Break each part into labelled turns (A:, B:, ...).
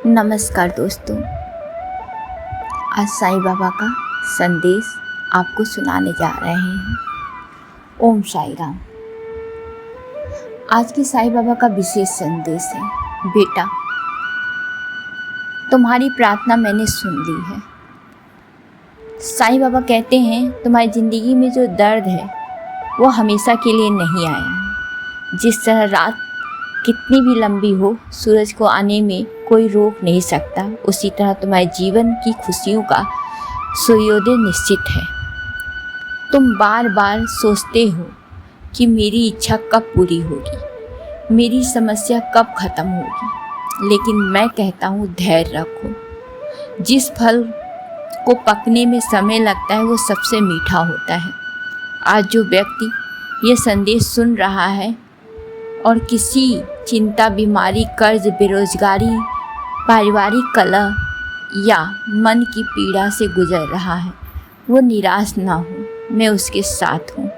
A: नमस्कार दोस्तों, आज साईं बाबा का संदेश आपको सुनाने जा रहे हैं। ओम साई राम। आज की साईं बाबा का विशेष संदेश है। बेटा, तुम्हारी प्रार्थना मैंने सुन ली है। साईं बाबा कहते हैं तुम्हारी ज़िंदगी में जो दर्द है वो हमेशा के लिए नहीं आया है। जिस तरह रात कितनी भी लंबी हो, सूरज को आने में कोई रोक नहीं सकता, उसी तरह तुम्हारे जीवन की खुशियों का सूर्योदय निश्चित है। तुम बार बार सोचते हो कि मेरी इच्छा कब पूरी होगी, मेरी समस्या कब खत्म होगी, लेकिन मैं कहता हूँ धैर्य रखो। जिस फल को पकने में समय लगता है वो सबसे मीठा होता है। आज जो व्यक्ति ये संदेश सुन रहा है और किसी चिंता, बीमारी, कर्ज, बेरोजगारी, पारिवारिक कलह या मन की पीड़ा से गुजर रहा है, वो निराश ना हो, मैं उसके साथ हूँ।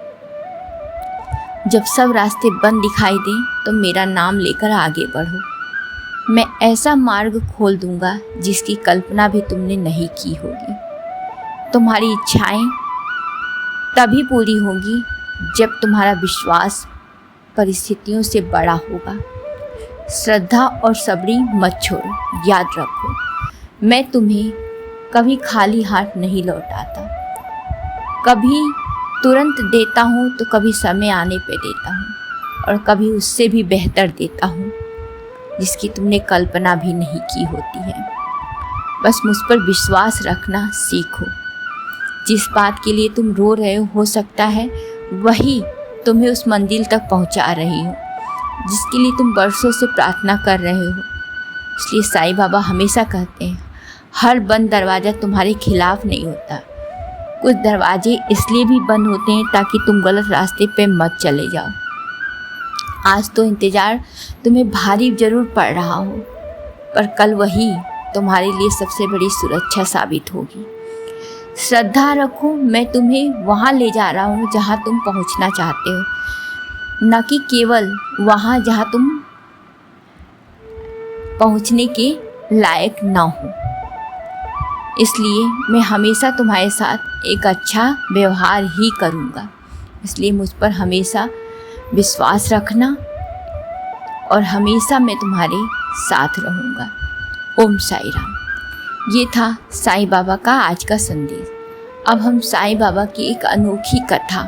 A: जब सब रास्ते बंद दिखाई दें तो मेरा नाम लेकर आगे बढ़ो। मैं ऐसा मार्ग खोल दूंगा जिसकी कल्पना भी तुमने नहीं की होगी। तुम्हारी इच्छाएं तभी पूरी होगी जब तुम्हारा विश्वास परिस्थितियों से बड़ा होगा। श्रद्धा और सबरी मत छोड़ो। याद रखो, मैं तुम्हें कभी खाली हाथ नहीं लौटाता। कभी तुरंत देता हूँ तो कभी समय आने पे देता हूँ, और कभी उससे भी बेहतर देता हूँ जिसकी तुमने कल्पना भी नहीं की होती है। बस मुझ पर विश्वास रखना सीखो। जिस बात के लिए तुम रो रहे हो सकता है वही तुम्हें उस मंजिल तक पहुंचा रही हो जिसके लिए तुम बरसों से प्रार्थना कर रहे हो। इसलिए साईं बाबा हमेशा कहते हैं, हर बंद दरवाज़ा तुम्हारे खिलाफ नहीं होता। कुछ दरवाजे इसलिए भी बंद होते हैं ताकि तुम गलत रास्ते पे मत चले जाओ। आज तो इंतज़ार तुम्हें भारी ज़रूर पड़ रहा हो, पर कल वही तुम्हारे लिए सबसे बड़ी सुरक्षा साबित होगी। श्रद्धा रखो, मैं तुम्हें वहाँ ले जा रहा हूँ जहाँ तुम पहुँचना चाहते हो, न कि केवल वहाँ जहाँ तुम पहुँचने के लायक ना हो। इसलिए मैं हमेशा तुम्हारे साथ एक अच्छा व्यवहार ही करूँगा। इसलिए मुझ पर हमेशा विश्वास रखना और हमेशा मैं तुम्हारे साथ रहूँगा। ओम साई राम। ये था साईं बाबा का आज का संदेश। अब हम साईं बाबा की एक अनोखी कथा,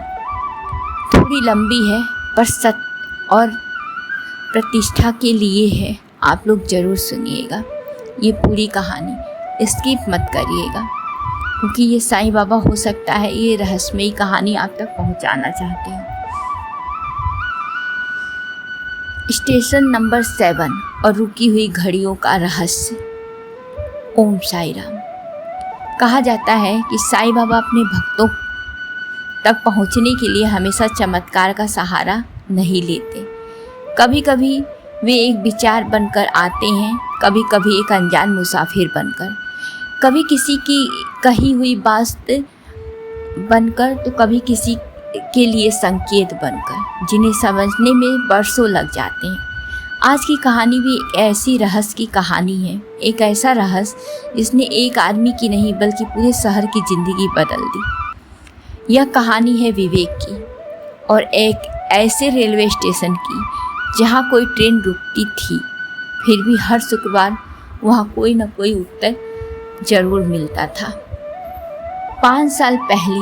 A: थोड़ी लंबी है पर सत्य और प्रतिष्ठा के लिए है, आप लोग ज़रूर सुनिएगा। ये पूरी कहानी स्किप मत करिएगा, क्योंकि ये साईं बाबा हो सकता है ये रहस्यमयी कहानी आप तक पहुंचाना चाहते हैं। स्टेशन नंबर 7 और रुकी हुई घड़ियों का रहस्य। ओम साई राम। कहा जाता है कि साईं बाबा अपने भक्तों तक पहुंचने के लिए हमेशा चमत्कार का सहारा नहीं लेते। कभी कभी वे एक विचार बनकर आते हैं, कभी कभी एक अनजान मुसाफिर बनकर, कभी किसी की कही हुई बात बनकर, तो कभी किसी के लिए संकेत बनकर, जिन्हें समझने में बरसों लग जाते हैं। आज की कहानी भी एक ऐसी रहस्य की कहानी है, एक ऐसा रहस्य जिसने एक आदमी की नहीं बल्कि पूरे शहर की ज़िंदगी बदल दी। यह कहानी है विवेक की, और एक ऐसे रेलवे स्टेशन की जहां कोई ट्रेन रुकती थी, फिर भी हर शुक्रवार वहां कोई न कोई उत्तर जरूर मिलता था। 5 साल पहले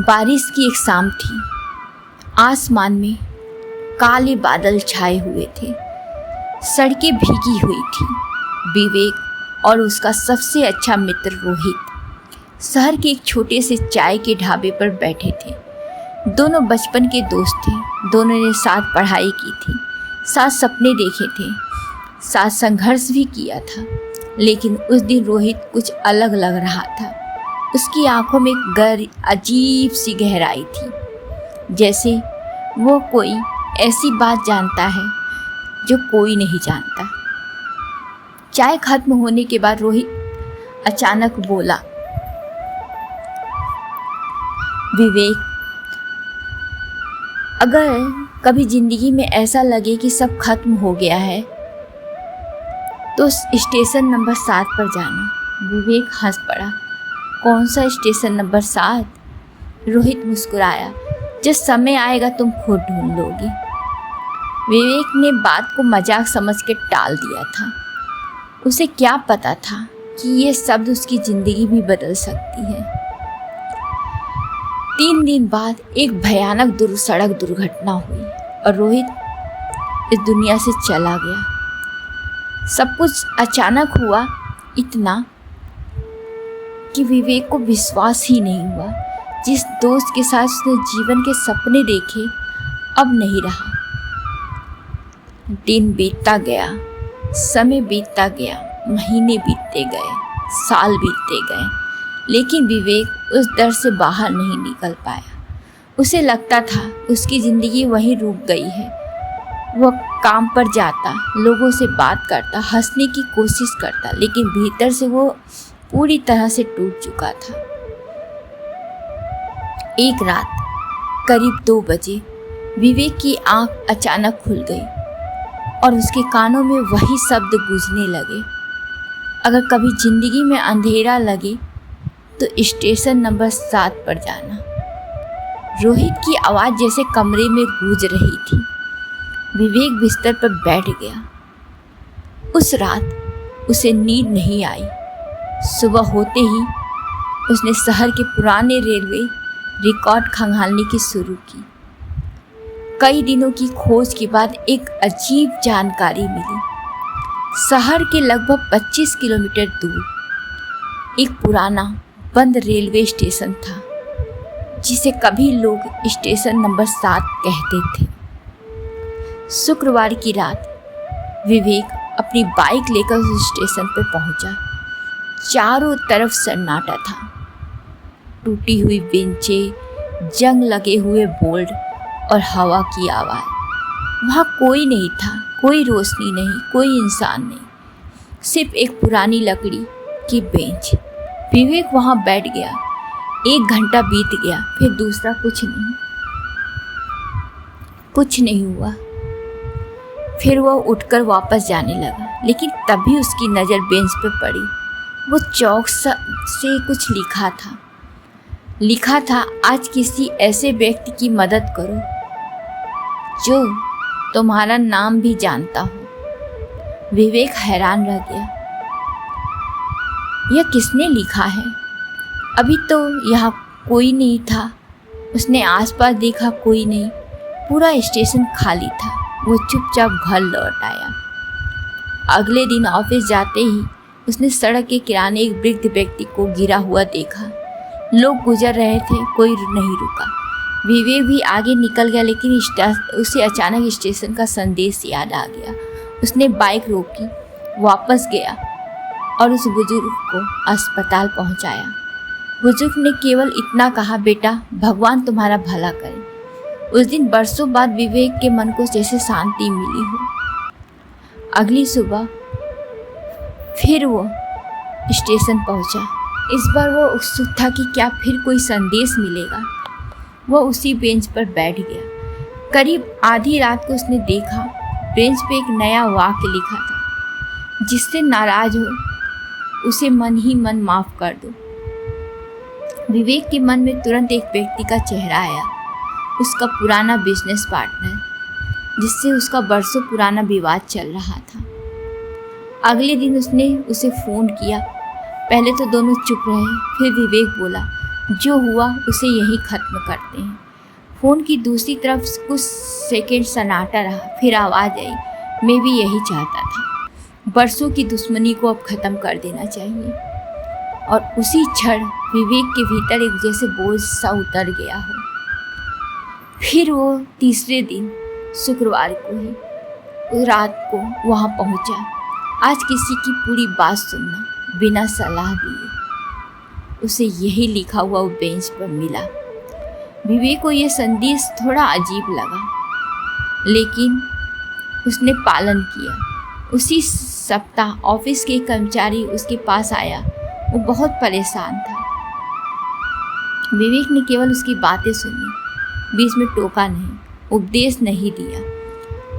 A: बारिश की एक शाम थी। आसमान में काले बादल छाए हुए थे, सड़कें भीगी हुई थी। विवेक और उसका सबसे अच्छा मित्र रोहित शहर के एक छोटे से चाय के ढाबे पर बैठे थे। दोनों बचपन के दोस्त थे, दोनों ने साथ पढ़ाई की थी, साथ सपने देखे थे, साथ संघर्ष भी किया था। लेकिन उस दिन रोहित कुछ अलग लग रहा था। उसकी आंखों में अजीब सी गहराई थी, जैसे वो कोई ऐसी बात जानता है जो कोई नहीं जानता। चाय खत्म होने के बाद रोहित अचानक बोला, विवेक, अगर कभी ज़िंदगी में ऐसा लगे कि सब खत्म हो गया है तो स्टेशन नंबर 7 पर जाना। विवेक हंस पड़ा। कौन सा स्टेशन नंबर 7? रोहित मुस्कुराया। जब समय आएगा तुम खुद ढूंढ लोगे। विवेक ने बात को मजाक समझ के टाल दिया था। उसे क्या पता था कि ये शब्द उसकी ज़िंदगी भी बदल सकती है। 3 दिन बाद एक भयानक सड़क दुर्घटना हुई और रोहित इस दुनिया से चला गया। सब कुछ अचानक हुआ, इतना कि विवेक को विश्वास ही नहीं हुआ। जिस दोस्त के साथ उसने जीवन के सपने देखे अब नहीं रहा। दिन बीतता गया, समय बीतता गया, महीने बीतते गए, साल बीतते गए, लेकिन विवेक उस डर से बाहर नहीं निकल पाया। उसे लगता था उसकी ज़िंदगी वहीं रुक गई है। वह काम पर जाता, लोगों से बात करता, हंसने की कोशिश करता, लेकिन भीतर से वो पूरी तरह से टूट चुका था। एक रात करीब 2 बजे विवेक की आंख अचानक खुल गई और उसके कानों में वही शब्द गूंजने लगे। अगर कभी ज़िंदगी में अंधेरा लगे तो स्टेशन नंबर 7 पर जाना। रोहित की आवाज़ जैसे कमरे में गूंज रही थी। विवेक बिस्तर पर बैठ गया। उस रात उसे नींद नहीं आई। सुबह होते ही उसने शहर के पुराने रेलवे रिकॉर्ड खंगालने की शुरू की। कई दिनों की खोज के बाद एक अजीब जानकारी मिली। शहर के लगभग 25 किलोमीटर दूर एक पुराना बंद रेलवे स्टेशन था, जिसे कभी लोग स्टेशन नंबर 7 कहते थे। शुक्रवार की रात विवेक अपनी बाइक लेकर उस स्टेशन पर पहुंचा। चारों तरफ सन्नाटा था। टूटी हुई बेंचें, जंग लगे हुए बोर्ड और हवा की आवाज़। वहाँ कोई नहीं था, कोई रोशनी नहीं, कोई इंसान नहीं, सिर्फ एक पुरानी लकड़ी की बेंच। विवेक वहाँ बैठ गया। 1 घंटा बीत गया, फिर दूसरा, कुछ नहीं हुआ। फिर वह उठकर वापस जाने लगा, लेकिन तभी उसकी नज़र बेंच पर पड़ी। वो चौक से कुछ लिखा था, आज किसी ऐसे व्यक्ति की मदद करो जो तुम्हारा नाम भी जानता हो। विवेक हैरान रह गया। यह किसने लिखा है? अभी तो यहाँ कोई नहीं था। उसने आसपास देखा, कोई नहीं। पूरा स्टेशन खाली था। वो चुपचाप घर लौट आया। अगले दिन ऑफिस जाते ही उसने सड़क के किनारे एक वृद्ध व्यक्ति को गिरा हुआ देखा। लोग गुजर रहे थे, कोई नहीं रुका। विवेक भी आगे निकल गया, लेकिन उसे अचानक स्टेशन का संदेश याद आ गया। उसने बाइक रोकी, वापस गया और उस बुजुर्ग को अस्पताल पहुंचाया। बुजुर्ग ने केवल इतना कहा, बेटा भगवान तुम्हारा भला करे। उस दिन बरसों बाद विवेक के मन को जैसे शांति मिली हो। अगली सुबह फिर वो स्टेशन पहुंचा। इस बार वो उत्सुक था कि क्या फिर कोई संदेश मिलेगा। वह उसी बेंच पर बैठ गया। करीब आधी रात को उसने देखा, बेंच पे एक नया वाक्य लिखा था, जिससे नाराज हो उसे मन ही मन माफ कर दो। विवेक के मन में तुरंत एक व्यक्ति का चेहरा आया, उसका पुराना बिजनेस पार्टनर, जिससे उसका बरसों पुराना विवाद चल रहा था। अगले दिन उसने उसे फ़ोन किया। पहले तो दोनों चुप रहे, फिर विवेक बोला, जो हुआ उसे यही ख़त्म करते हैं। फ़ोन की दूसरी तरफ कुछ सेकंड सन्नाटा रहा, फिर आवाज़ आई, मैं भी यही चाहता था। बरसों की दुश्मनी को अब ख़त्म कर देना चाहिए। और उसी क्षण विवेक के भीतर एक जैसे बोझ सा उतर गया हो। फिर वो तीसरे दिन शुक्रवार को ही रात को वहाँ पहुँचा। आज किसी की पूरी बात सुनना बिना सलाह दिए। उसे यही लिखा हुआ वो बेंच पर मिला। विवेक को यह संदेश थोड़ा अजीब लगा, लेकिन उसने पालन किया। उसी सप्ताह ऑफिस के कर्मचारी उसके पास आया। वो बहुत परेशान था। विवेक ने केवल उसकी बातें सुनी, बीच में टोका नहीं, उपदेश नहीं दिया।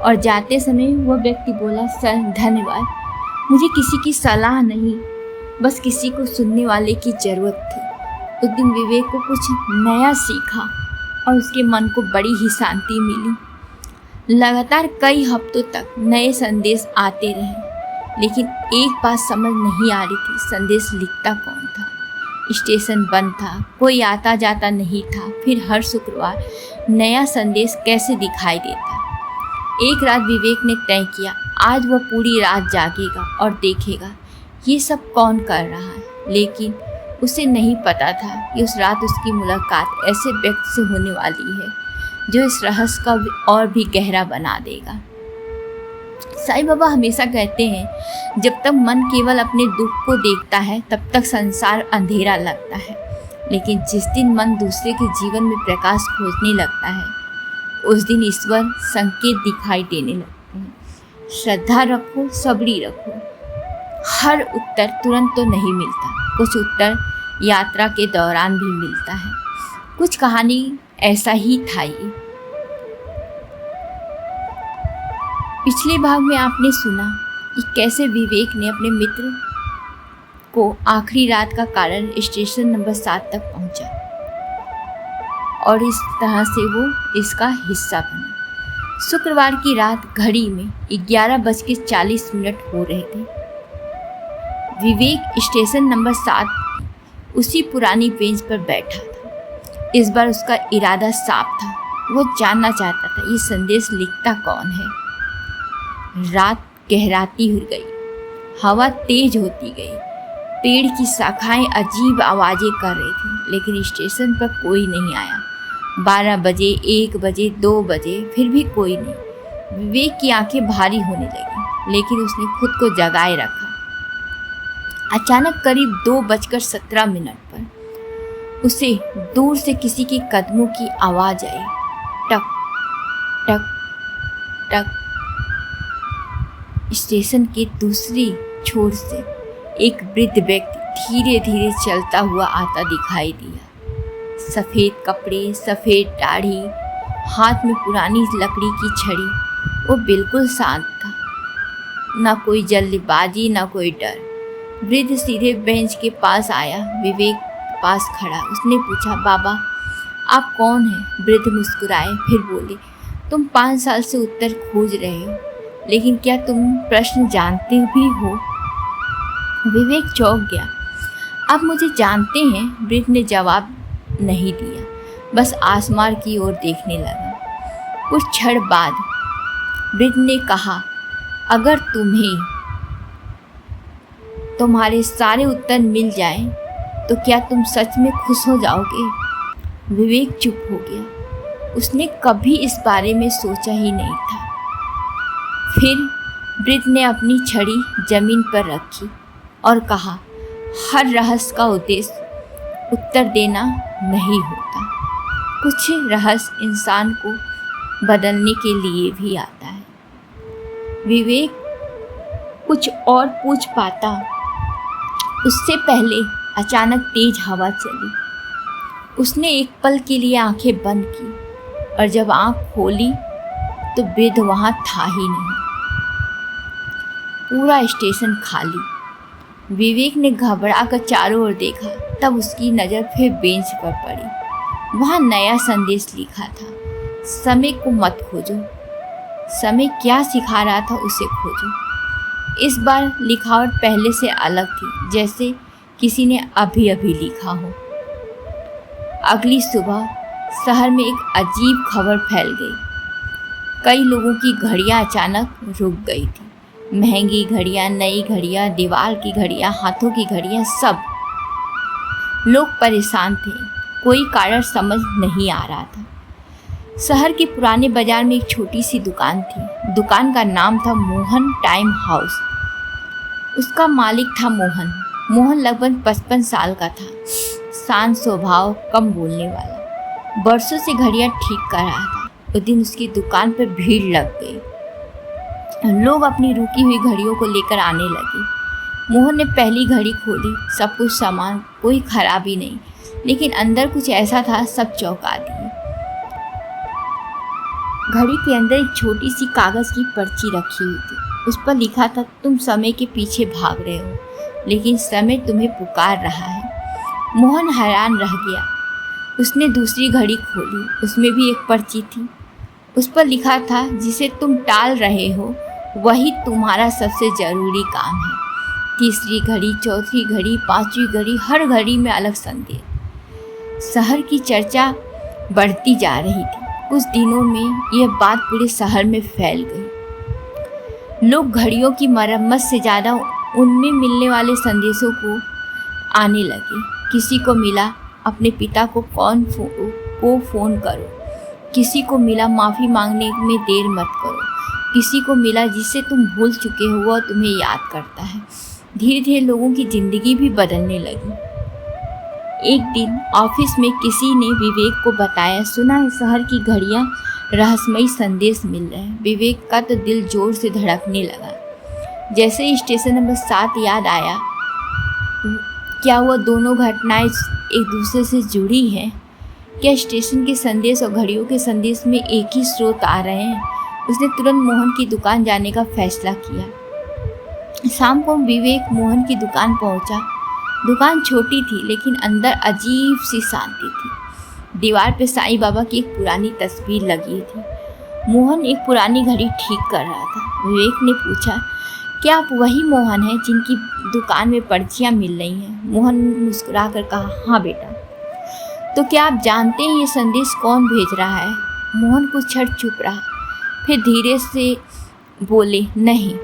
A: और जाते समय वह व्यक्ति बोला, सर धन्यवाद, मुझे किसी की सलाह नहीं, बस किसी को सुनने वाले की ज़रूरत थी। उस दिन विवेक को कुछ नया सीखा और उसके मन को बड़ी ही शांति मिली। लगातार कई हफ्तों तक नए संदेश आते रहे, लेकिन एक बात समझ नहीं आ रही थी, संदेश लिखता कौन था। स्टेशन बंद था, कोई आता जाता नहीं था। फिर हर शुक्रवार नया संदेश कैसे दिखाई देता। एक रात विवेक ने तय किया, आज वह पूरी रात जागेगा और देखेगा ये सब कौन कर रहा है। लेकिन उसे नहीं पता था कि उस रात उसकी मुलाकात ऐसे व्यक्ति से होने वाली है जो इस रहस्य का और भी गहरा बना देगा। साईं बाबा हमेशा कहते हैं, जब तक मन केवल अपने दुख को देखता है तब तक संसार अंधेरा लगता है, लेकिन जिस दिन मन दूसरे के जीवन में प्रकाश खोजने लगता है उस दिन ईश्वर संकेत दिखाई देने लगते हैं। श्रद्धा रखो, सबरी रखो। हर उत्तर तुरंत तो नहीं मिलता, कुछ उत्तर यात्रा के दौरान भी मिलता है। कुछ कहानी ऐसा ही था ये। पिछले भाग में आपने सुना कि कैसे विवेक ने अपने मित्र को आखिरी रात का कारण स्टेशन नंबर 7 तक पहुंचा और इस तरह से वो इसका हिस्सा बना। शुक्रवार की रात घड़ी में 11:40 हो रहे थे। विवेक स्टेशन नंबर 7 उसी पुरानी बेंच पर बैठा था। इस बार उसका इरादा साफ था, वो जानना चाहता था ये संदेश लिखता कौन है। रात गहराती हो गई, हवा तेज होती गई, पेड़ की शाखाएं अजीब आवाज़ें कर रही थी, लेकिन स्टेशन पर कोई नहीं आया। 12 बजे, 1 बजे, 2 बजे, फिर भी कोई नहीं। विवेक की आंखें भारी होने लगी, लेकिन उसने खुद को जगाए रखा। अचानक करीब 2:17 पर उसे दूर से किसी के कदमों की आवाज़ आई। टक टक टक। स्टेशन के दूसरी छोर से एक वृद्ध व्यक्ति धीरे धीरे चलता हुआ आता दिखाई दिया। सफ़ेद कपड़े, सफ़ेद दाढ़ी, हाथ में पुरानी लकड़ी की छड़ी। वो बिल्कुल शांत था, ना कोई जल्दबाजी, ना कोई डर। वृद्ध सीधे बेंच के पास आया, विवेक के पास खड़ा। उसने पूछा, बाबा आप कौन हैं? वृद्ध मुस्कुराए, फिर बोले, तुम 5 साल से उत्तर खोज रहे हो, लेकिन क्या तुम प्रश्न जानते भी हो? विवेक चौंक गया। आप मुझे जानते हैं? वृद्ध ने जवाब नहीं दिया, बस आसमान की ओर देखने लगा। कुछ क्षण बाद वृद्ध ने कहा, अगर तुम्हें तुम्हारे सारे उत्तर मिल जाएं, तो क्या तुम सच में खुश हो जाओगे? विवेक चुप हो गया। उसने कभी इस बारे में सोचा ही नहीं था। फिर वृद्ध ने अपनी छड़ी जमीन पर रखी और कहा, हर रहस्य का उद्देश्य उत्तर देना नहीं होता। कुछ रहस्य इंसान को बदलने के लिए भी आता है। विवेक कुछ और पूछ पाता, उससे पहले अचानक तेज हवा चली। उसने एक पल के लिए आंखें बंद की और जब आंख खोली तो वृद्ध वहाँ था ही नहीं। पूरा स्टेशन खाली। विवेक ने घबरा कर चारों ओर देखा, तब उसकी नज़र फिर बेंच पर पड़ी। वहाँ नया संदेश लिखा था, समय को मत खोजो। समय क्या सिखा रहा था उसे खोजो। इस बार लिखावट पहले से अलग थी, जैसे किसी ने अभी अभी लिखा हो। अगली सुबह शहर में एक अजीब खबर फैल गई। कई लोगों की घड़ियां अचानक रुक गई थी। महंगी घड़ियां, नई घड़ियां, दीवार की घड़ियां, हाथों की घड़ियां, सब लोग परेशान थे। कोई कारण समझ नहीं आ रहा था। शहर के पुराने बाजार में एक छोटी सी दुकान थी। दुकान का नाम था मोहन टाइम हाउस। उसका मालिक था मोहन। मोहन लगभग 55 साल का था, शांत स्वभाव, कम बोलने वाला। बरसों से घड़ियां ठीक कर रहा था। उस दिन उसकी दुकान पर भीड़ लग गई। लोग अपनी रुकी हुई घड़ियों को लेकर आने लगे। मोहन ने पहली घड़ी खोली, सब कुछ सामान, कोई खराबी नहीं, लेकिन अंदर कुछ ऐसा था, सब चौंका दिए। घड़ी के अंदर एक छोटी सी कागज़ की पर्ची रखी हुई थी। उस पर लिखा था, तुम समय के पीछे भाग रहे हो, लेकिन समय तुम्हें पुकार रहा है। मोहन हैरान रह गया। उसने दूसरी घड़ी खोली, उसमें भी एक पर्ची थी। उस पर लिखा था, जिसे तुम टाल रहे हो वही तुम्हारा सबसे ज़रूरी काम है। तीसरी घड़ी, चौथी घड़ी, पांचवी घड़ी, हर घड़ी में अलग संदेश। शहर की चर्चा बढ़ती जा रही थी। कुछ दिनों में यह बात पूरे शहर में फैल गई। लोग घड़ियों की मरम्मत से ज़्यादा उनमें मिलने वाले संदेशों को आने लगे। किसी को मिला, अपने पिता को फ़ोन करो। किसी को मिला, माफ़ी मांगने में देर मत करो। किसी को मिला, जिसे तुम भूल चुके हो वह तुम्हें याद करता है। धीरे धीरे लोगों की ज़िंदगी भी बदलने लगी। एक दिन ऑफिस में किसी ने विवेक को बताया, सुना है शहर की घड़ियाँ रहस्यमयी संदेश मिल रहे हैं। विवेक का तो दिल जोर से धड़कने लगा। जैसे ही स्टेशन नंबर 7 याद आया, क्या वह दोनों घटनाएं एक दूसरे से जुड़ी हैं? क्या स्टेशन के संदेश और घड़ियों के संदेश में एक ही स्रोत आ रहे हैं? उसने तुरंत मोहन की दुकान जाने का फैसला किया। शाम को विवेक मोहन की दुकान पहुंचा। दुकान छोटी थी, लेकिन अंदर अजीब सी शांति थी। दीवार पे साईं बाबा की एक पुरानी तस्वीर लगी थी। मोहन एक पुरानी घड़ी ठीक कर रहा था। विवेक ने पूछा, क्या आप वही मोहन हैं जिनकी दुकान में पर्चियाँ मिल रही हैं? मोहन मुस्कुरा कर कहा, हाँ बेटा। तो क्या आप जानते हैं ये संदेश कौन भेज रहा है? मोहन कुछ क्षण चुप रहा, फिर धीरे से बोले, नहीं,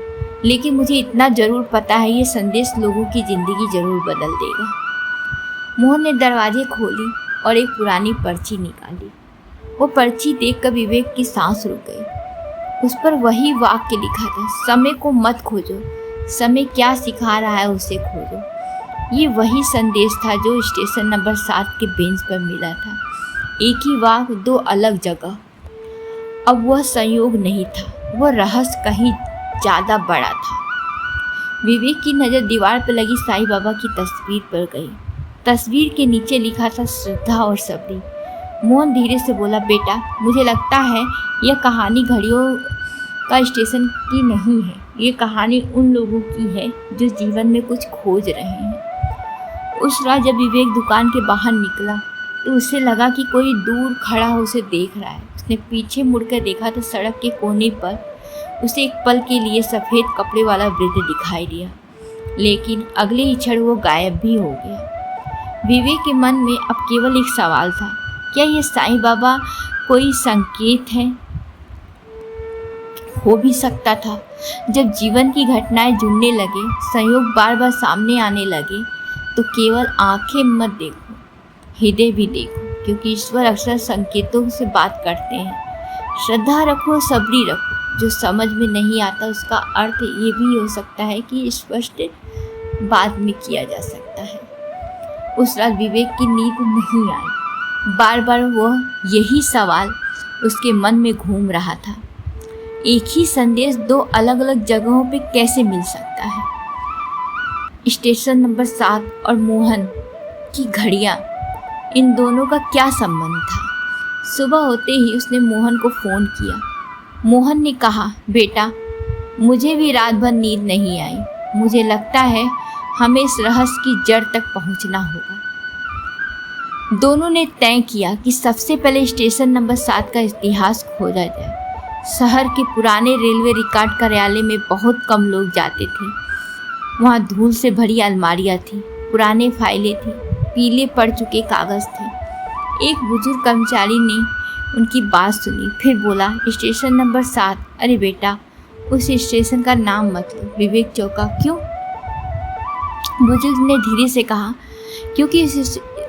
A: लेकिन मुझे इतना ज़रूर पता है, ये संदेश लोगों की ज़िंदगी ज़रूर बदल देगा। मोहन ने दरवाजे खोली और एक पुरानी पर्ची निकाली। वो पर्ची देखकर विवेक की सांस रुक गई। उस पर वही वाक्य लिखा था, समय को मत खोजो, समय क्या सिखा रहा है उसे खोजो। ये वही संदेश था जो स्टेशन नंबर 7 के बेंच पर मिला था। एक ही वाक्य, दो अलग जगह। अब वह संयोग नहीं था, वह रहस्य कहीं ज़्यादा बड़ा था। विवेक की नज़र दीवार पर लगी साईं बाबा की तस्वीर पर गई। तस्वीर के नीचे लिखा था, श्रद्धा और सबरी। मोहन धीरे से बोला, बेटा, मुझे लगता है यह कहानी घड़ियों का स्टेशन की नहीं है। ये कहानी उन लोगों की है जो जीवन में कुछ खोज रहे हैं। उस रात जब विवेक दुकान के बाहर निकला तो उसे लगा कि कोई दूर खड़ा उसे देख रहा है। उसने पीछे मुड़कर देखा तो सड़क के कोने पर उसे एक पल के लिए सफ़ेद कपड़े वाला वृद्ध दिखाई दिया, लेकिन अगले ही क्षण वो गायब भी हो गया। विवेक के मन में अब केवल एक सवाल था, क्या ये साईं बाबा कोई संकेत है? हो भी सकता था। जब जीवन की घटनाएं जुड़ने लगे, संयोग बार बार सामने आने लगे, तो केवल आंखें मत देखो, हृदय भी देखो, क्योंकि ईश्वर अक्सर संकेतों से बात करते हैं। श्रद्धा रखो, सबरी रखो। जो समझ में नहीं आता उसका अर्थ ये भी हो सकता है कि स्पष्ट बाद में किया जा सकता है। उस रात विवेक की नींद नहीं आई। बार बार वह यही सवाल उसके मन में घूम रहा था, एक ही संदेश दो अलग अलग जगहों पे कैसे मिल सकता है? स्टेशन नंबर 7 और मोहन की घड़ियाँ, इन दोनों का क्या संबंध था? सुबह होते ही उसने मोहन को फ़ोन किया। मोहन ने कहा, बेटा, मुझे भी रात भर नींद नहीं आई। मुझे लगता है हमें इस रहस्य की जड़ तक पहुंचना होगा। दोनों ने तय किया कि सबसे पहले स्टेशन नंबर 7 का इतिहास खोजा जाए। शहर के पुराने रेलवे रिकॉर्ड कार्यालय में बहुत कम लोग जाते थे। वहाँ धूल से भरी अलमारियाँ थी, पुराने फाइलें थी, पीले पड़ चुके कागज़ थे। एक बुजुर्ग कर्मचारी ने उनकी बात सुनी, फिर बोला, स्टेशन नंबर 7? अरे बेटा, उस स्टेशन का नाम मत लो। विवेक चौंका, क्यों? बुजुर्ग ने धीरे से कहा, क्योंकि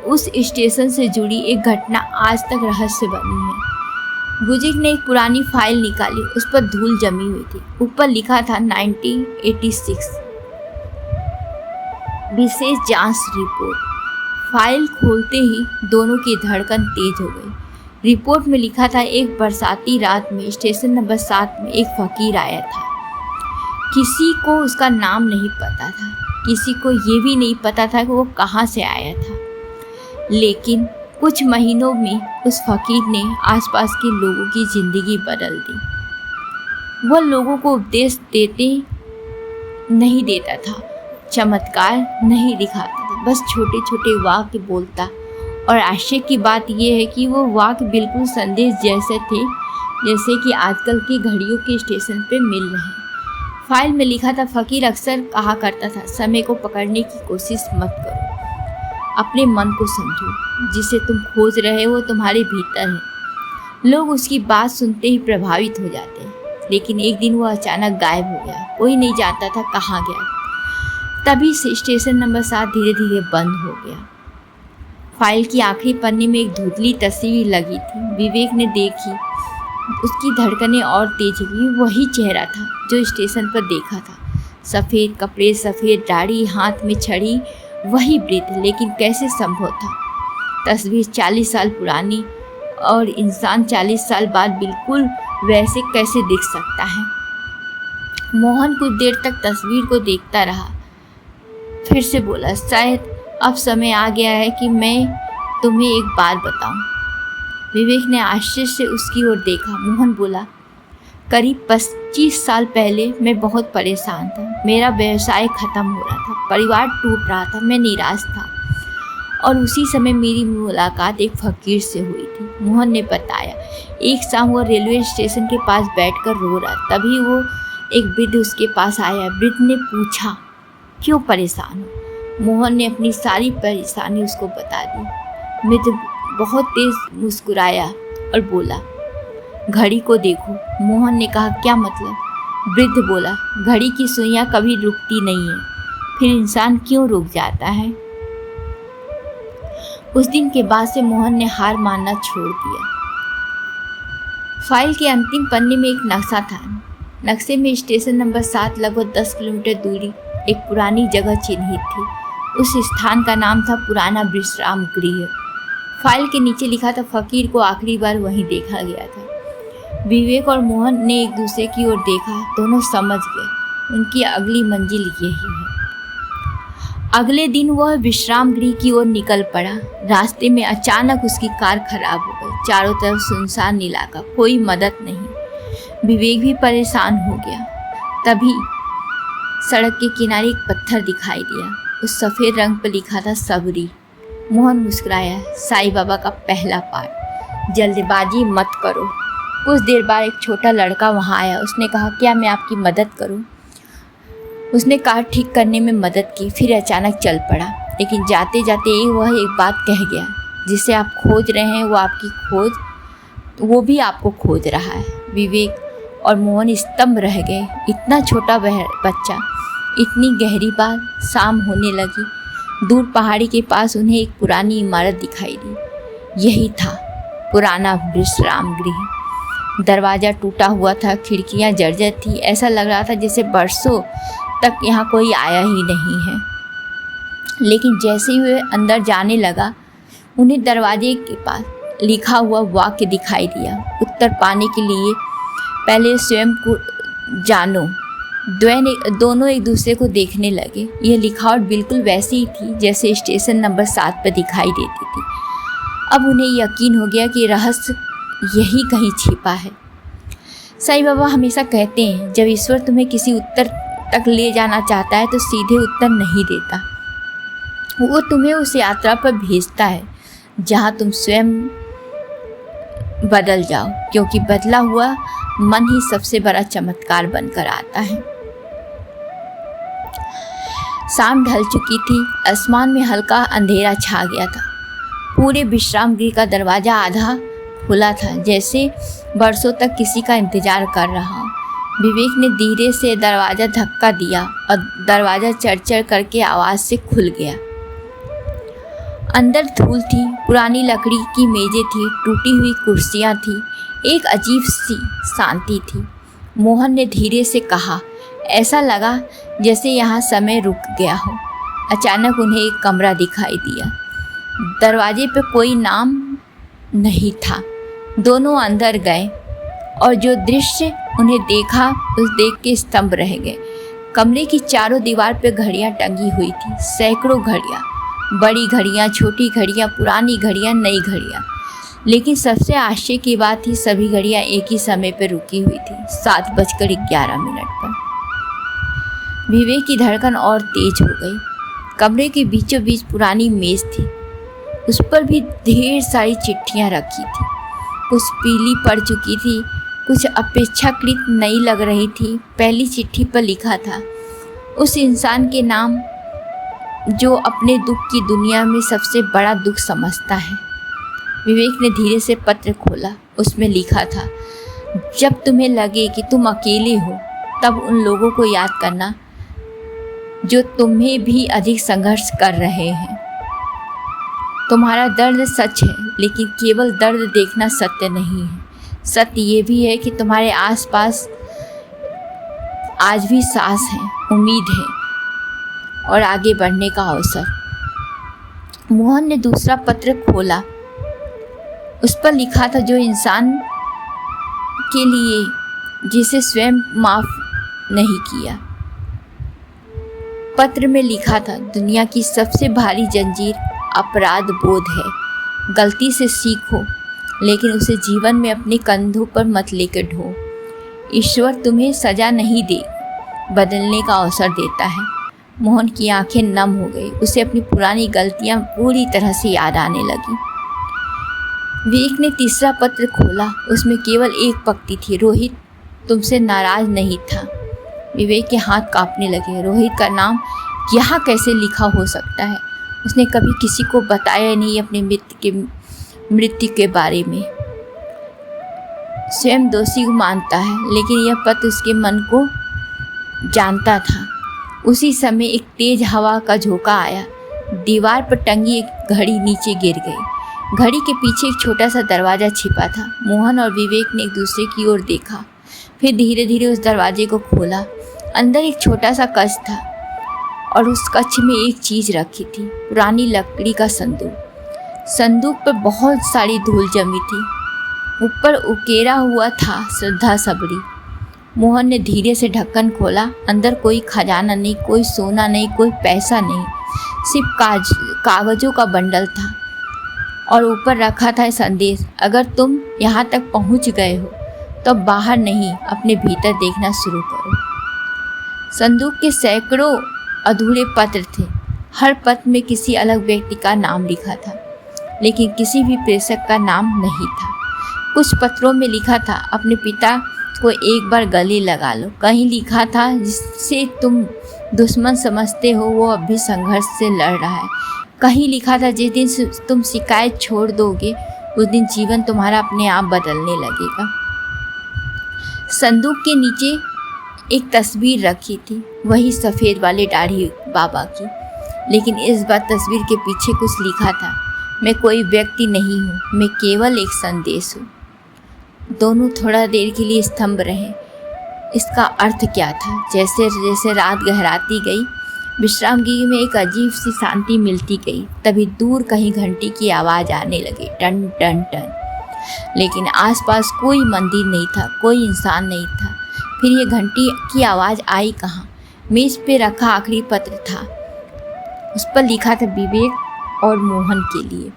A: उस स्टेशन से जुड़ी एक घटना आज तक रहस्य बनी है। बुजुर्ग ने एक पुरानी फाइल निकाली, उस पर धूल जमी हुई थी। ऊपर लिखा था 1986 विशेष जांच रिपोर्ट। फाइल खोलते ही दोनों की धड़कन तेज हो गई। रिपोर्ट में लिखा था, एक बरसाती रात में स्टेशन नंबर 7 में एक फकीर आया था। किसी को उसका नाम नहीं पता था, किसी को ये भी नहीं पता था कि वो कहाँ से आया था, लेकिन कुछ महीनों में उस फकीर ने आसपास के लोगों की ज़िंदगी बदल दी। वह लोगों को उपदेश नहीं देता था, चमत्कार नहीं दिखाता था, बस छोटे छोटे वाक्य बोलता। और आश्चर्य की बात यह है कि वो वाक्य बिल्कुल संदेश जैसे थे जैसे कि आजकल की घड़ियों के स्टेशन पे मिल रहे हैं। फाइल में लिखा था, फकीर अक्सर कहा करता था, समय को पकड़ने की कोशिश मत करो, अपने मन को समझो, जिसे तुम खोज रहे हो तुम्हारे भीतर है। लोग उसकी बात सुनते ही प्रभावित हो जाते हैं, लेकिन एक दिन वो अचानक गायब हो गया। कोई नहीं जानता था कहाँ गया। तभी से स्टेशन नंबर 7 धीरे धीरे बंद हो गया। फाइल की आखिरी पन्ने में एक धुंधली तस्वीर लगी थी। विवेक ने देखी, उसकी धड़कनें और तेज हुई। वही चेहरा था जो स्टेशन पर देखा था, सफ़ेद कपड़े, सफ़ेद दाढ़ी, हाथ में छड़ी, वही वृद्ध। लेकिन कैसे संभव था? तस्वीर 40 साल पुरानी और इंसान 40 साल बाद बिल्कुल वैसे कैसे दिख सकता है? मोहन कुछ देर तक तस्वीर को देखता रहा, फिर से बोला, शायद अब समय आ गया है कि मैं तुम्हें एक बात बताऊं। विवेक ने आश्चर्य से उसकी ओर देखा। मोहन बोला, करीब 25 साल पहले मैं बहुत परेशान था। मेरा व्यवसाय ख़त्म हो रहा था, परिवार टूट रहा था, मैं निराश था। और उसी समय मेरी मुलाकात एक फ़कीर से हुई थी। मोहन ने बताया, एक शाम वो रेलवे स्टेशन के पास बैठकर रो रहा। तभी वो एक वृद्ध उसके पास आया। वृद्ध ने पूछा, क्यों परेशान हो? मोहन ने अपनी सारी परेशानी उसको बता दी। वृद्ध बहुत तेज मुस्कुराया और बोला, घड़ी को देखो। मोहन ने कहा, क्या मतलब? वृद्ध बोला, घड़ी की सुइयां कभी रुकती नहीं है, फिर इंसान क्यों रुक जाता है? उस दिन के बाद से मोहन ने हार मानना छोड़ दिया। फाइल के अंतिम पन्ने में एक नक्शा था। नक्शे में स्टेशन नंबर 7 लगभग 10 किलोमीटर दूरी एक पुरानी जगह चिन्हित थी। उस स्थान का नाम था पुराना विश्राम गृह। फाइल के नीचे लिखा था, फकीर को आखिरी बार वहीं देखा गया था। विवेक और मोहन ने एक दूसरे की ओर देखा। दोनों समझ गए उनकी अगली मंजिल यही है। अगले दिन वह विश्राम गृह की ओर निकल पड़ा। रास्ते में अचानक उसकी कार खराब हो गई। चारों तरफ सुनसान इलाका, कोई मदद नहीं। विवेक भी परेशान हो गया। तभी सड़क के किनारे एक पत्थर दिखाई दिया। उस सफ़ेद रंग पर लिखा था, सबरी। मोहन मुस्कुराया। साईं बाबा का पहला पाठ, जल्दबाजी मत करो। कुछ देर बाद एक छोटा लड़का वहाँ आया। उसने कहा, क्या मैं आपकी मदद करूँ? उसने कार ठीक करने में मदद की, फिर अचानक चल पड़ा। लेकिन जाते जाते वह एक बात कह गया, जिसे आप खोज रहे हैं वो भी आपको खोज रहा है। विवेक और मोहन स्तंभ रह गए। इतना छोटा बच्चा, इतनी गहरी बात। शाम होने लगी। दूर पहाड़ी के पास उन्हें एक पुरानी इमारत दिखाई दी। यही था पुराना विश्राम गृह। दरवाज़ा टूटा हुआ था, खिड़कियां जर्जर थी। ऐसा लग रहा था जैसे बरसों तक यहाँ कोई आया ही नहीं है। लेकिन जैसे ही वे अंदर जाने लगा, उन्हें दरवाजे के पास लिखा हुआ वाक्य दिखाई दिया, उत्तर पाने के लिए पहले स्वयं को जानो। दोनों एक दूसरे को देखने लगे। यह लिखावट बिल्कुल वैसी ही थी जैसे स्टेशन नंबर 7 पर दिखाई देती थी। अब उन्हें यकीन हो गया कि रहस्य यही कहीं छिपा है। साईं बाबा हमेशा कहते हैं, जब ईश्वर तुम्हें किसी उत्तर तक ले जाना चाहता है तो सीधे उत्तर नहीं देता। वो तुम्हें उस यात्रा पर भेजता है जहाँ तुम स्वयं बदल जाओ, क्योंकि बदला हुआ मन ही सबसे बड़ा चमत्कार बनकर आता है। शाम ढल चुकी थी। आसमान में हल्का अंधेरा छा गया था। पूरे विश्राम गृह का दरवाज़ा आधा खुला था, जैसे बरसों तक किसी का इंतजार कर रहा। विवेक ने धीरे से दरवाज़ा धक्का दिया और दरवाज़ा चढ़ करके आवाज़ से खुल गया। अंदर धूल थी, पुरानी लकड़ी की मेज़ें थी, टूटी हुई कुर्सियाँ थी, एक अजीब सी शांति थी। मोहन ने धीरे से कहा, ऐसा लगा जैसे यहाँ समय रुक गया हो। अचानक उन्हें एक कमरा दिखाई दिया। दरवाजे पे कोई नाम नहीं था। दोनों अंदर गए और जो दृश्य उन्हें देखा उस देख के स्तंभ रह गए। कमरे की चारों दीवार पे घड़ियाँ टंगी हुई थी, सैकड़ों घड़ियाँ, बड़ी घड़ियाँ, छोटी घड़ियाँ, पुरानी घड़ियाँ, नई घड़ियाँ। लेकिन सबसे आश्चर्य की बात थी, सभी घड़ियाँ एक ही समय पर रुकी हुई थी, 7:11 पर। विवेक की धड़कन और तेज हो गई। कमरे के बीचों बीच पुरानी मेज थी, उस पर भी ढेर सारी चिट्ठियाँ रखी थी। कुछ पीली पड़ चुकी थी, कुछ अपेक्षाकृत नई लग रही थी। पहली चिट्ठी पर लिखा था, उस इंसान के नाम जो अपने दुख की दुनिया में सबसे बड़ा दुख समझता है। विवेक ने धीरे से पत्र खोला। उसमें लिखा था, जब तुम्हें लगे कि तुम अकेले हो, तब उन लोगों को याद करना जो तुम्हें भी अधिक संघर्ष कर रहे हैं। तुम्हारा दर्द सच है, लेकिन केवल दर्द देखना सत्य नहीं है। सत्य ये भी है कि तुम्हारे आसपास आज भी सांस है, उम्मीद है और आगे बढ़ने का अवसर। मोहन ने दूसरा पत्र खोला। उस पर लिखा था, जो इंसान के लिए जिसे स्वयं माफ नहीं किया। पत्र में लिखा था, दुनिया की सबसे भारी जंजीर अपराध बोध है। गलती से सीखो, लेकिन उसे जीवन में अपने कंधों पर मत लेकर ढो। ईश्वर तुम्हें सजा नहीं दे, बदलने का अवसर देता है। मोहन की आंखें नम हो गई। उसे अपनी पुरानी गलतियां पूरी तरह से याद आने लगी। विवेक ने तीसरा पत्र खोला। उसमें केवल एक पंक्ति थी, रोहित तुमसे नाराज नहीं था। विवेक के हाथ कांपने लगे। रोहित का नाम यहाँ कैसे लिखा हो सकता है? उसने कभी किसी को बताया नहीं अपने मृत्यु के बारे में। स्वयं दोषी को मानता है, लेकिन यह पत्र उसके मन को जानता था। उसी समय एक तेज हवा का झोंका आया। दीवार पर टंगी एक घड़ी नीचे गिर गई। घड़ी के पीछे एक छोटा सा दरवाज़ा छिपा था। मोहन और विवेक ने एक दूसरे की ओर देखा, फिर धीरे धीरे उस दरवाजे को खोला। अंदर एक छोटा सा कक्ष था और उस कक्ष में एक चीज़ रखी थी, पुरानी लकड़ी का संदूक। संदूक पर बहुत सारी धूल जमी थी। ऊपर उकेरा हुआ था श्रद्धा सबरी। मोहन ने धीरे से ढक्कन खोला। अंदर कोई खजाना नहीं, कोई सोना नहीं, कोई पैसा नहीं, सिर्फ कागज़ों का बंडल था और ऊपर रखा था संदेश, अगर तुम यहाँ तक पहुँच गए हो तो बाहर नहीं, अपने भीतर देखना शुरू करो। संदूक के सैकड़ों अधूरे पत्र थे। हर पत्र में किसी अलग व्यक्ति का नाम लिखा था, लेकिन किसी भी प्रेषक का नाम नहीं था। कुछ पत्रों में लिखा था, अपने पिता को एक बार गले लगा लो। कहीं लिखा था, जिससे तुम दुश्मन समझते हो वो अब भी संघर्ष से लड़ रहा है। कहीं लिखा था, जिस दिन तुम शिकायत छोड़ दोगे उस दिन जीवन तुम्हारा अपने आप बदलने लगेगा। संदूक के नीचे एक तस्वीर रखी थी, वही सफ़ेद वाले दाढ़ी बाबा की, लेकिन इस बार तस्वीर के पीछे कुछ लिखा था, मैं कोई व्यक्ति नहीं हूँ, मैं केवल एक संदेश हूँ। दोनों थोड़ा देर के लिए स्तंभ रहे। इसका अर्थ क्या था? जैसे जैसे रात गहराती गई, विश्राम गृह में एक अजीब सी शांति मिलती गई। तभी दूर कहीं घंटी की आवाज़ आने लगी, टन टन टन। लेकिन आसपास कोई मंदिर नहीं था, कोई इंसान नहीं था। फिर ये घंटी की आवाज़ आई कहाँ? मेज़ पे रखा आखिरी पत्र था। उस पर लिखा था, विवेक और मोहन के लिए।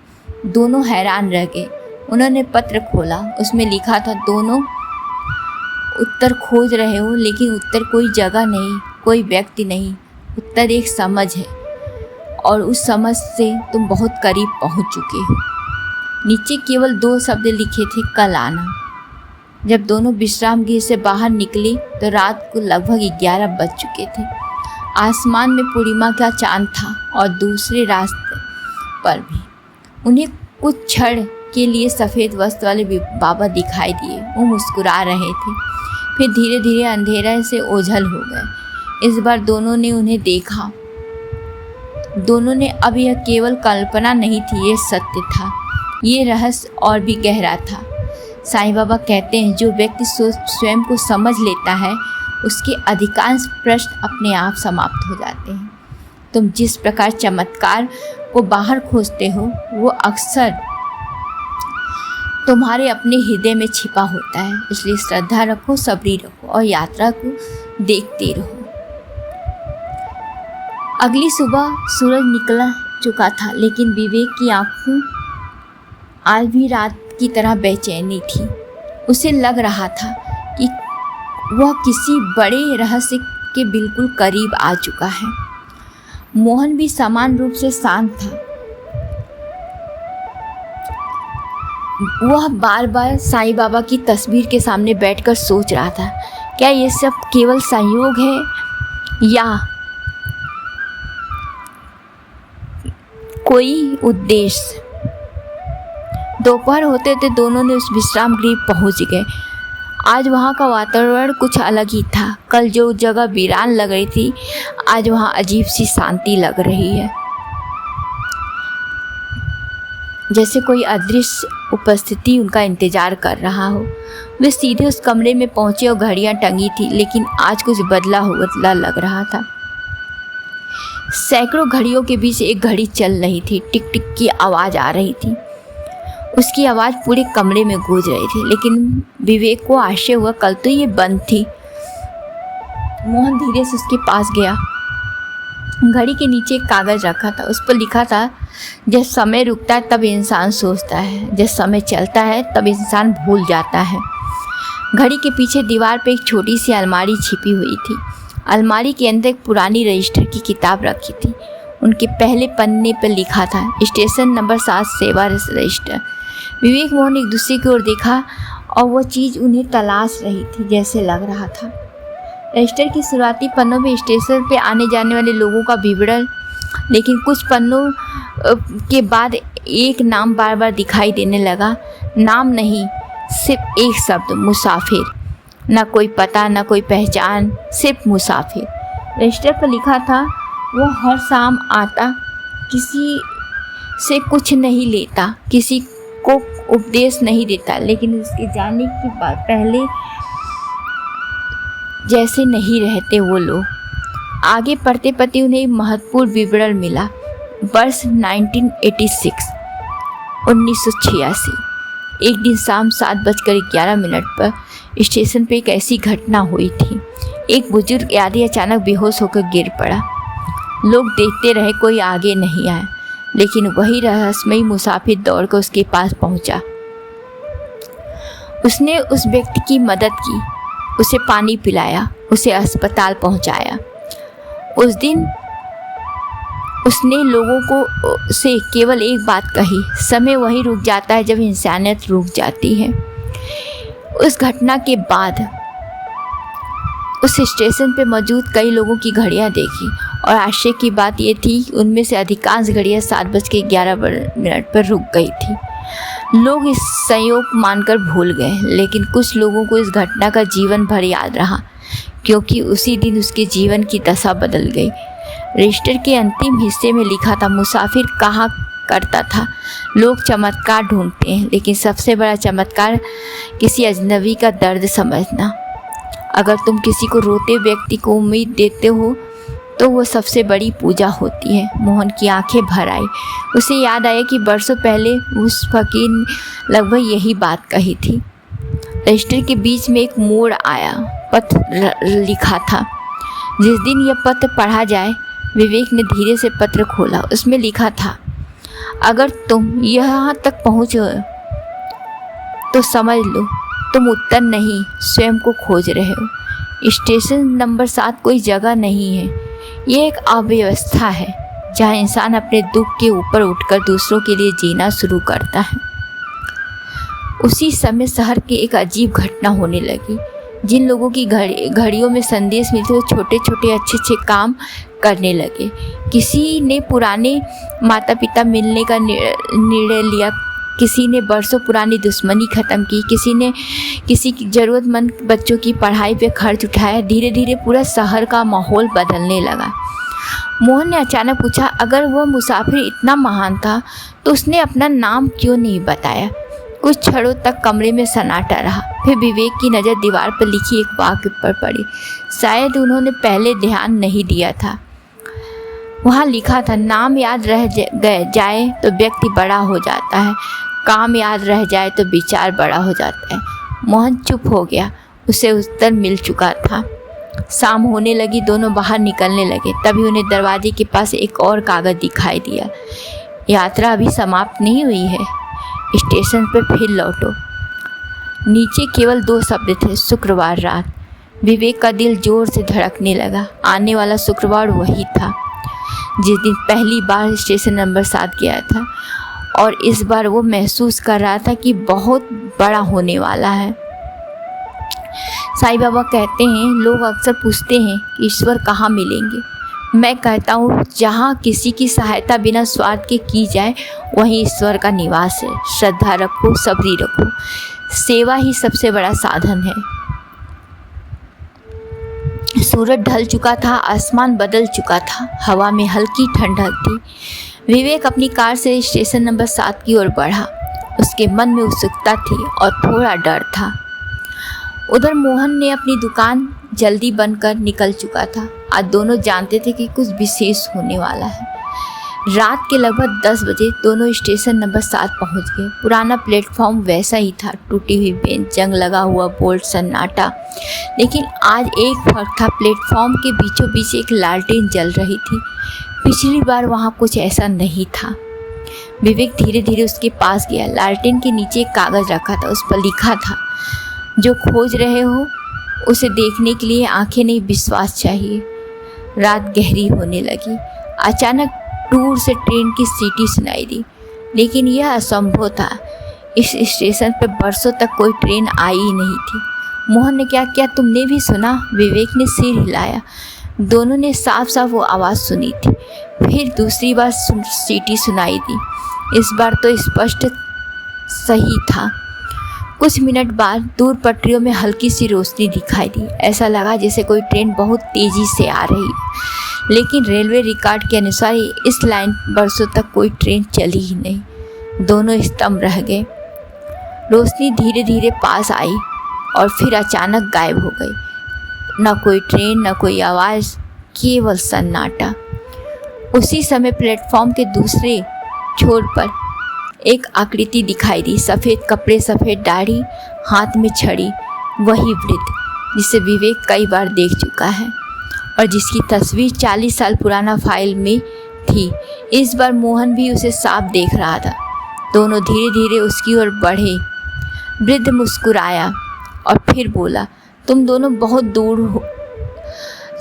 A: दोनों हैरान रह गए। उन्होंने पत्र खोला। उसमें लिखा था, दोनों उत्तर खोज रहे हो, लेकिन उत्तर कोई जगह नहीं, कोई व्यक्ति नहीं। उत्तर एक समझ है और उस समझ से तुम बहुत करीब पहुंच चुके हो। नीचे केवल 2 शब्द लिखे थे, कल आना। जब दोनों विश्राम गृह से बाहर निकले तो रात को लगभग 11 बज चुके थे। आसमान में पूर्णिमा का चांद था और दूसरे रास्ते पर भी उन्हें कुछ क्षण के लिए सफ़ेद वस्त्र वाले बाबा दिखाई दिए। वो मुस्कुरा रहे थे, फिर धीरे धीरे अंधेरे से ओझल हो गए। इस बार दोनों ने उन्हें देखा। दोनों ने अब यह केवल कल्पना नहीं थी, ये सत्य था। ये रहस्य और भी गहरा था। साईं बाबा कहते हैं, जो व्यक्ति स्वयं को समझ लेता है उसके अधिकांश प्रश्न अपने आप समाप्त हो जाते हैं। तुम जिस प्रकार चमत्कार को बाहर खोजते हो वो अक्सर तुम्हारे अपने हृदय में छिपा होता है। इसलिए श्रद्धा रखो, सबरी रखो और यात्रा को देखते रहो। अगली सुबह सूरज निकला चुका था, लेकिन विवेक की आंखों आज भी रात की तरह बेचैनी थी। उसे लग रहा था कि वह किसी बड़े रहस्य के बिल्कुल करीब आ चुका है। मोहन भी समान रूप से शांत था। वह बार बार साईं बाबा की तस्वीर के सामने बैठकर सोच रहा था, क्या ये सब केवल संयोग है या कोई उद्देश्य। दोपहर होते होते दोनों ने उस विश्राम गृह पहुंच गए। आज वहाँ का वातावरण कुछ अलग ही था। कल जो जगह वीरान लग रही थी, आज वहाँ अजीब सी शांति लग रही है, जैसे कोई अदृश्य उपस्थिति उनका इंतजार कर रहा हो। वे सीधे उस कमरे में पहुंचे और घड़ियां टंगी थी, लेकिन आज कुछ बदला हुआ लग रहा था। सैकड़ों घड़ियों के बीच एक घड़ी चल रही थी। टिक टिक की आवाज़ आ रही थी। उसकी आवाज़ पूरे कमरे में गूंज रही थी, लेकिन विवेक को आश्चर्य हुआ, कल तो ये बंद थी। मोहन धीरे से उसके पास गया। घड़ी के नीचे एक कागज़ रखा था। उस पर लिखा था, जब समय रुकता है तब इंसान सोचता है, जब समय चलता है तब इंसान भूल जाता है। घड़ी के पीछे दीवार पे एक छोटी सी अलमारी छिपी हुई थी। अलमारी के अंदर एक पुरानी रजिस्टर की किताब रखी थी। उनके पहले पन्ने पर लिखा था, स्टेशन नंबर 7 सेवा रजिस्टर। विवेक मोहन एक दूसरे की ओर देखा और वो चीज़ उन्हें तलाश रही थी, जैसे लग रहा था। रजिस्टर की शुरुआती पन्नों में स्टेशन पे आने जाने वाले लोगों का विवरण, लेकिन कुछ पन्नों के बाद एक नाम बार बार दिखाई देने लगा। नाम नहीं, सिर्फ एक शब्द, मुसाफिर। ना कोई पता, ना कोई पहचान, सिर्फ मुसाफिर। रजिस्टर पर लिखा था, वो हर शाम आता, किसी से कुछ नहीं लेता, किसी को उपदेश नहीं देता, लेकिन उसके जाने के बाद पहले जैसे नहीं रहते वो लोग। आगे पढ़ते पढ़ते उन्हें महत्वपूर्ण विवरण मिला। वर्ष 1986। एक दिन शाम 7:11 पर स्टेशन पे एक ऐसी घटना हुई थी। एक बुजुर्ग आदमी अचानक बेहोश होकर गिर पड़ा। लोग देखते रहे, कोई आगे नहीं आया, लेकिन वही रहस्यमयी मुसाफिर दौड़कर उसके पास पहुंचा। उसने उस व्यक्ति की मदद की, उसे पानी पिलाया, उसे अस्पताल पहुंचाया। उस दिन उसने लोगों को से केवल एक बात कही, समय वहीं रुक जाता है जब इंसानियत रुक जाती है। उस घटना के बाद उस स्टेशन पे मौजूद कई लोगों की घड़ियां देखी और आश्चर्य की बात यह थी कि उनमें से अधिकांश घड़ियां 7:11 पर रुक गई थी। लोग इस संयोग मानकर भूल गए, लेकिन कुछ लोगों को इस घटना का जीवन भर याद रहा, क्योंकि उसी दिन उसके जीवन की दशा बदल गई। रजिस्टर के अंतिम हिस्से में लिखा था, मुसाफिर कहा करता था, लोग चमत्कार ढूंढते हैं, लेकिन सबसे बड़ा चमत्कार किसी अजनबी का दर्द समझना। अगर तुम किसी को रोते व्यक्ति को उम्मीद देते हो तो वो सबसे बड़ी पूजा होती है। मोहन की आंखें भर आई। उसे याद आया कि बरसों पहले उस फकीर ने लगभग यही बात कही थी। रजिस्टर के बीच में एक मोड़ आया। पत्र लिखा था, जिस दिन यह पत्र पढ़ा जाए। विवेक ने धीरे से पत्र खोला। उसमें लिखा था, अगर तुम यहाँ तक पहुँचो तो समझ लो तुम उत्तर नहीं, स्वयं को खोज रहे हो। स्टेशन नंबर 7 कोई जगह नहीं है, ये एक अव्यवस्था है जहाँ इंसान अपने दुख के ऊपर उठकर दूसरों के लिए जीना शुरू करता है। उसी समय शहर की एक अजीब घटना होने लगी। जिन लोगों की घड़ियों में संदेश मिलते वो छोटे छोटे अच्छे काम करने लगे। किसी ने पुराने माता पिता मिलने का निर्णय लिया, किसी ने बरसों पुरानी दुश्मनी ख़त्म की, किसी ने किसी ज़रूरतमंद बच्चों की पढ़ाई पे खर्च उठाया। धीरे धीरे पूरा शहर का माहौल बदलने लगा। मोहन ने अचानक पूछा, अगर वह मुसाफिर इतना महान था तो उसने अपना नाम क्यों नहीं बताया? कुछ क्षणों तक कमरे में सन्नाटा रहा। फिर विवेक की नज़र दीवार पर लिखी एक वाक्य पर पड़ी। शायद उन्होंने पहले ध्यान नहीं दिया था। वहाँ लिखा था, नाम याद रह जाए तो व्यक्ति बड़ा हो जाता है, काम याद रह जाए तो विचार बड़ा हो जाता है। मोहन चुप हो गया। उसे उत्तर मिल चुका था। शाम होने लगी, दोनों बाहर निकलने लगे। तभी उन्हें दरवाजे के पास एक और कागज़ दिखाई दिया। यात्रा अभी समाप्त नहीं हुई है, स्टेशन पर फिर लौटो। नीचे केवल 2 शब्द थे, शुक्रवार रात। विवेक का दिल जोर से धड़कने लगा। आने वाला शुक्रवार वही था जिस दिन पहली बार स्टेशन नंबर 7 गया था, और इस बार वो महसूस कर रहा था कि बहुत बड़ा होने वाला है। साईं बाबा कहते हैं, लोग अक्सर पूछते हैं कि ईश्वर कहाँ मिलेंगे। मैं कहता हूँ, जहाँ किसी की सहायता बिना स्वार्थ के की जाए वहीं ईश्वर का निवास है। श्रद्धा रखो, सब्री रखो, सेवा ही सबसे बड़ा साधन है। सूरज ढल चुका था, आसमान बदल चुका था, हवा में हल्की ठंडक थी। विवेक अपनी कार से स्टेशन नंबर 7 की ओर बढ़ा। उसके मन में उत्सुकता थी और थोड़ा डर था। उधर मोहन ने अपनी दुकान जल्दी बंद कर निकल चुका था। आज दोनों जानते थे कि कुछ विशेष होने वाला है। रात के लगभग 10 बजे दोनों स्टेशन नंबर 7 पहुंच गए। पुराना प्लेटफॉर्म वैसा ही था, टूटी हुई बेंच, जंग लगा हुआ बोर्ड, सन्नाटा। लेकिन आज एक फर्क था, प्लेटफॉर्म के बीचों बीच एक लालटेन जल रही थी। पिछली बार वहाँ कुछ ऐसा नहीं था। विवेक धीरे धीरे उसके पास गया। लालटेन के नीचे एक कागज़ रखा था, उस पर लिखा था, जो खोज रहे हो उसे देखने के लिए आंखें नहीं, विश्वास चाहिए। रात गहरी होने लगी। अचानक दूर से ट्रेन की सीटी सुनाई दी, लेकिन यह असंभव था। इस स्टेशन पर बरसों तक कोई ट्रेन आई ही नहीं थी। मोहन ने क्या तुमने भी सुना? विवेक ने सिर हिलाया। दोनों ने साफ साफ वो आवाज़ सुनी थी। फिर दूसरी बार सीटी सुनाई दी। इस बार तो स्पष्ट सही था। कुछ मिनट बाद दूर पटरियों में हल्की सी रोशनी दिखाई दी। ऐसा लगा जैसे कोई ट्रेन बहुत तेज़ी से आ रही है, लेकिन रेलवे रिकॉर्ड के अनुसार इस लाइन बरसों तक कोई ट्रेन चली ही नहीं। दोनों स्तंभ रह गए। रोशनी धीरे धीरे पास आई और फिर अचानक गायब हो गई। न कोई ट्रेन, न कोई आवाज़, केवल सन्नाटा। उसी समय प्लेटफॉर्म के दूसरे छोर पर एक आकृति दिखाई दी। सफ़ेद कपड़े, सफ़ेद दाढ़ी, हाथ में छड़ी। वही वृद्ध जिसे विवेक कई बार देख चुका है और जिसकी तस्वीर 40 साल पुराना फाइल में थी। इस बार मोहन भी उसे साफ देख रहा था। दोनों धीरे धीरे उसकी ओर बढ़े। वृद्ध मुस्कुराया और फिर बोला, तुम दोनों बहुत दूर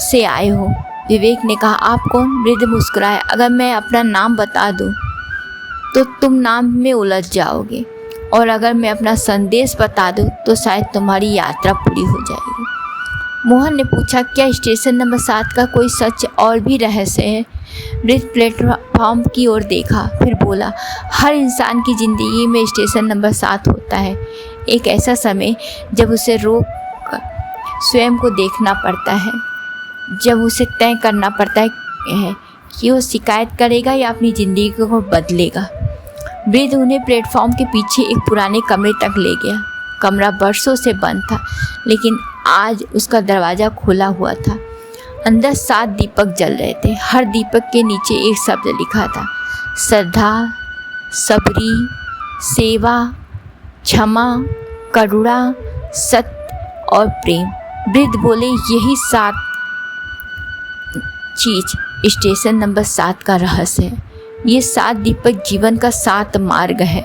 A: से आए हो। विवेक ने कहा, आप कौन? वृद्ध मुस्कुराया, अगर मैं अपना नाम बता दूं तो तुम नाम में उलझ जाओगे, और अगर मैं अपना संदेश बता दूं तो शायद तुम्हारी यात्रा पूरी हो जाएगी। मोहन ने पूछा, क्या स्टेशन नंबर 7 का कोई सच और भी रहस्य है? वृद्ध प्लेटफॉर्म की ओर देखा, फिर बोला, हर इंसान की ज़िंदगी में स्टेशन नंबर 7 होता है। एक ऐसा समय जब उसे रोक कर स्वयं को देखना पड़ता है, जब उसे तय करना पड़ता है कि वो शिकायत करेगा या अपनी ज़िंदगी को बदलेगा। वृद्ध उन्हें प्लेटफॉर्म के पीछे एक पुराने कमरे तक ले गया। कमरा बरसों से बंद था, लेकिन आज उसका दरवाज़ा खुला हुआ था। अंदर 7 दीपक जल रहे थे। हर दीपक के नीचे एक शब्द लिखा था, श्रद्धा, सबरी, सेवा, क्षमा, करुणा, सत्य और प्रेम। वृद्ध बोले, यही 7 चीज़ स्टेशन नंबर 7 का रहस्य है। ये 7 दीपक जीवन का 7 मार्ग है।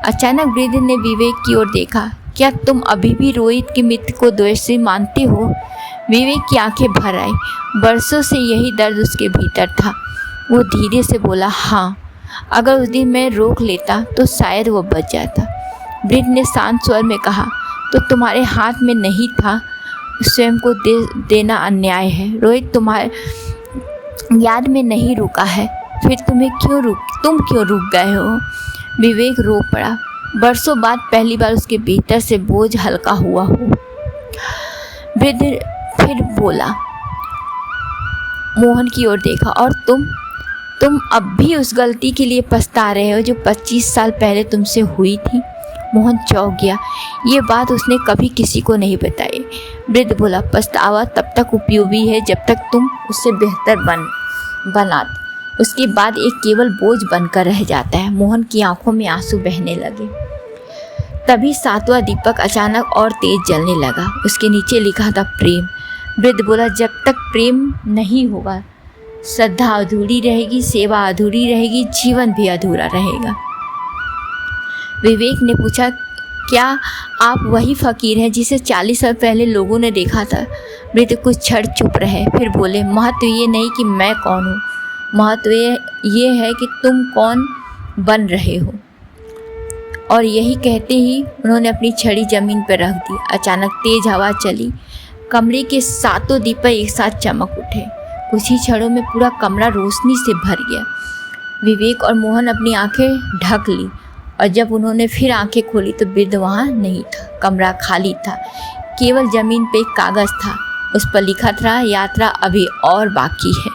A: अचानक वृद्ध ने विवेक की ओर देखा, क्या तुम अभी भी रोहित के मित्र को दोषी मानते हो? विवेक की आंखें भर आई। बरसों से यही दर्द उसके भीतर था। वो धीरे से बोला, हाँ, अगर उस दिन मैं रोक लेता तो शायद वो बच जाता। वृद्ध ने शांत स्वर में कहा, तो तुम्हारे हाथ में नहीं था, स्वयं को देना अन्याय है। रोहित तुम्हारे याद में नहीं रुका है, फिर तुम क्यों रुक गए हो? विवेक रो पड़ा। बरसों बाद पहली बार उसके भीतर से बोझ हल्का हुआ हो। वृद्ध फिर बोला, मोहन की ओर देखा, और तुम अब भी उस गलती के लिए पछता रहे हो जो 25 साल पहले तुमसे हुई थी? मोहन चौंक गया। ये बात उसने कभी किसी को नहीं बताई। वृद्ध बोला, पछतावा तब तक उपयोगी है जब तक तुम उससे बेहतर बनाते, उसके बाद एक केवल बोझ बनकर रह जाता है। मोहन की आंखों में आंसू बहने लगे। तभी 7वां दीपक अचानक और तेज जलने लगा। उसके नीचे लिखा था, प्रेम। वृद्ध बोला, जब तक प्रेम नहीं होगा श्रद्धा अधूरी रहेगी, सेवा अधूरी रहेगी, जीवन भी अधूरा रहेगा। विवेक ने पूछा, क्या आप वही फ़कीर हैं जिसे 40 साल पहले लोगों ने देखा था? वृद्ध कुछ क्षण चुप रहे, फिर बोले, महत्व ये नहीं कि मैं कौन हूँ, महत्व ये है कि तुम कौन बन रहे हो। और यही कहते ही उन्होंने अपनी छड़ी ज़मीन पर रख दी। अचानक तेज हवा चली, कमरे के सातों दीपक एक साथ चमक उठे। कुछ ही क्षणों में पूरा कमरा रोशनी से भर गया। विवेक और मोहन अपनी आंखें ढक ली और जब उन्होंने फिर आंखें खोली तो वृद्ध वहाँ नहीं था। कमरा खाली था, केवल ज़मीन पे एक कागज़ था, उस पर लिखा था, यात्रा अभी और बाकी है,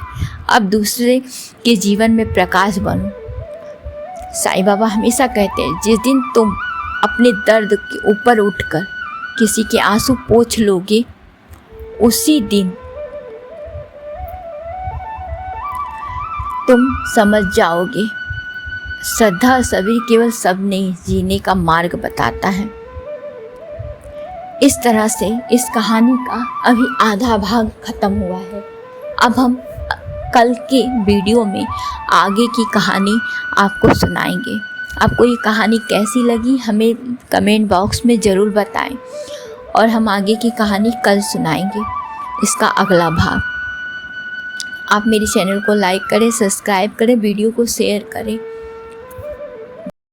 A: अब दूसरे के जीवन में प्रकाश बनो। साईं बाबा हमेशा कहते हैं, जिस दिन तुम अपने दर्द के ऊपर उठकर किसी के आंसू पोंछ लोगे, उसी दिन तुम समझ जाओगे श्रद्धा सभी केवल सब नहीं, जीने का मार्ग बताता है। इस तरह से इस कहानी का अभी आधा भाग खत्म हुआ है। अब हम कल के वीडियो में आगे की कहानी आपको सुनाएंगे। आपको ये कहानी कैसी लगी हमें कमेंट बॉक्स में ज़रूर बताएं और हम आगे की कहानी कल सुनाएंगे, इसका अगला भाग। आप मेरे चैनल को लाइक करें, सब्सक्राइब करें, वीडियो को शेयर करें।